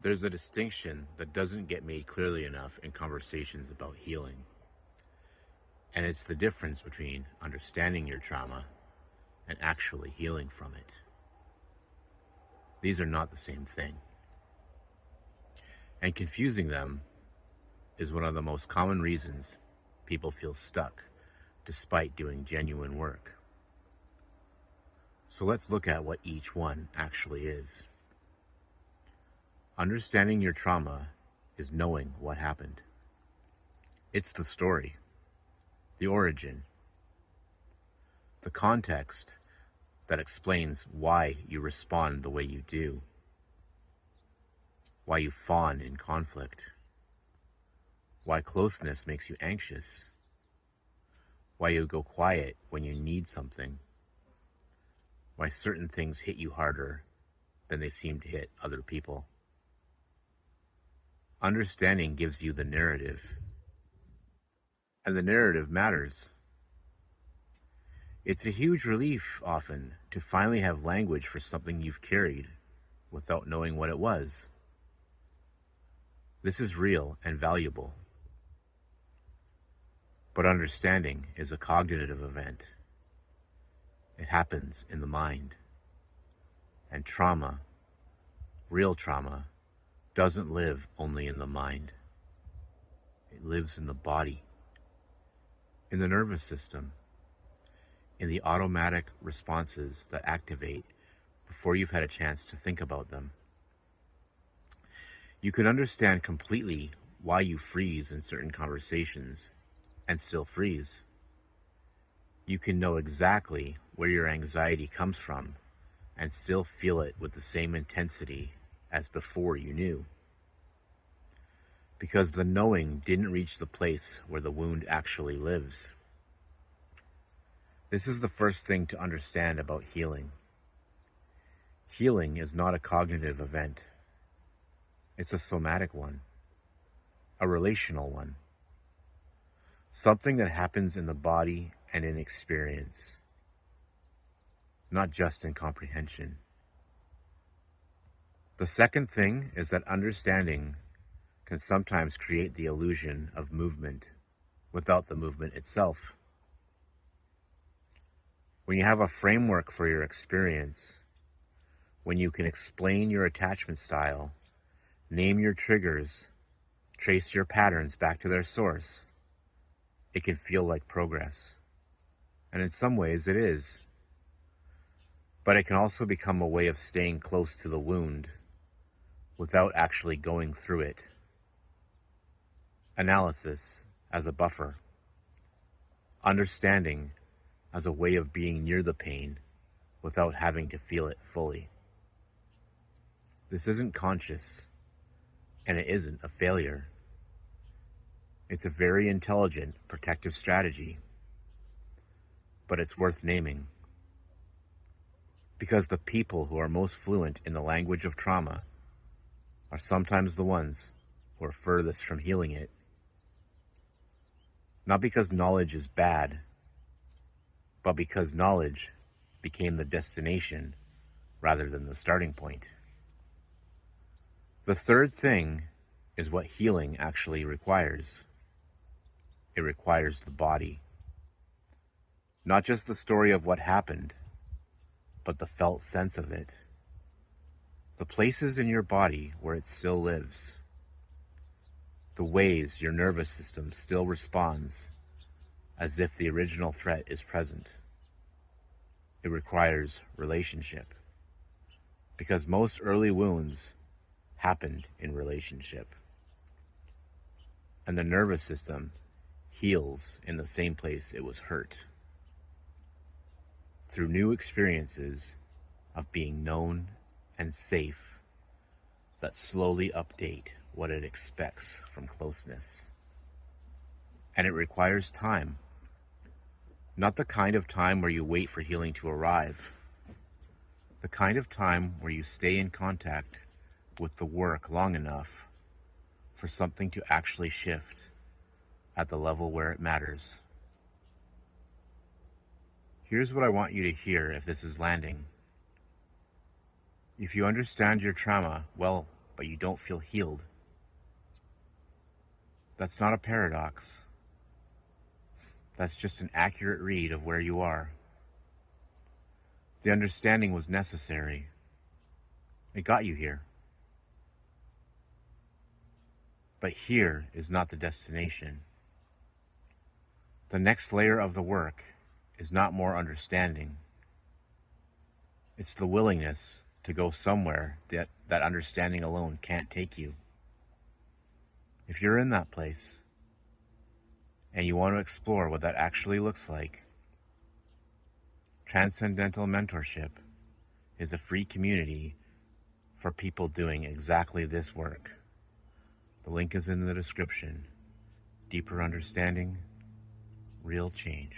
There's a distinction that doesn't get made clearly enough in conversations about healing, and it's the difference between understanding your trauma and actually healing from it. These are not the same thing, and confusing them is one of the most common reasons people feel stuck despite doing genuine work. So let's look at what each one actually is. Understanding your trauma is knowing what happened. It's the story, the origin, the context that explains why you respond the way you do, why you fawn in conflict, why closeness makes you anxious, why you go quiet when you need something, why certain things hit you harder than they seem to hit other people. Understanding gives you the narrative, and the narrative matters. It's a huge relief often to finally have language for something you've carried without knowing what it was. This is real and valuable. But understanding is a cognitive event. It happens in the mind. And trauma, real trauma, doesn't live only in the mind. It lives in the body, in the nervous system, in the automatic responses that activate before you've had a chance to think about them. You can understand completely why you freeze in certain conversations and still freeze. You can know exactly where your anxiety comes from and still feel it with the same intensity as before you knew. Because the knowing didn't reach the place where the wound actually lives. This is the first thing to understand about healing. Healing is not a cognitive event. It's a somatic one, a relational one. Something that happens in the body and in experience, not just in comprehension. The second thing is that understanding can sometimes create the illusion of movement without the movement itself. When you have a framework for your experience, when you can explain your attachment style, name your triggers, trace your patterns back to their source, it can feel like progress. And in some ways it is. But it can also become a way of staying close to the wound without actually going through it. Analysis as a buffer. Understanding as a way of being near the pain without having to feel it fully. This isn't conscious, and it isn't a failure. It's a very intelligent protective strategy, but it's worth naming. Because the people who are most fluent in the language of trauma are sometimes the ones who are furthest from healing it. Not because knowledge is bad, but because knowledge became the destination rather than the starting point. The third thing is what healing actually requires. It requires the body. Not just the story of what happened, but the felt sense of it. The places in your body where it still lives. The ways your nervous system still responds as if the original threat is present. It requires relationship. Because most early wounds happened in relationship. And the nervous system heals in the same place it was hurt. Through new experiences of being known and safe that slowly update what it expects from closeness. And it requires time. Not the kind of time where you wait for healing to arrive. The kind of time where you stay in contact with the work long enough for something to actually shift at the level where it matters. Here's what I want you to hear if this is landing. If you understand your trauma, well, but you don't feel healed. That's not a paradox. That's just an accurate read of where you are. The understanding was necessary. It got you here. But here is not the destination. The next layer of the work is not more understanding. It's the willingness to go somewhere that understanding alone can't take you. If you're in that place and you want to explore what that actually looks like, Transcendental Mentorship is a free community for people doing exactly this work. The link is in the description. Deeper understanding, real change.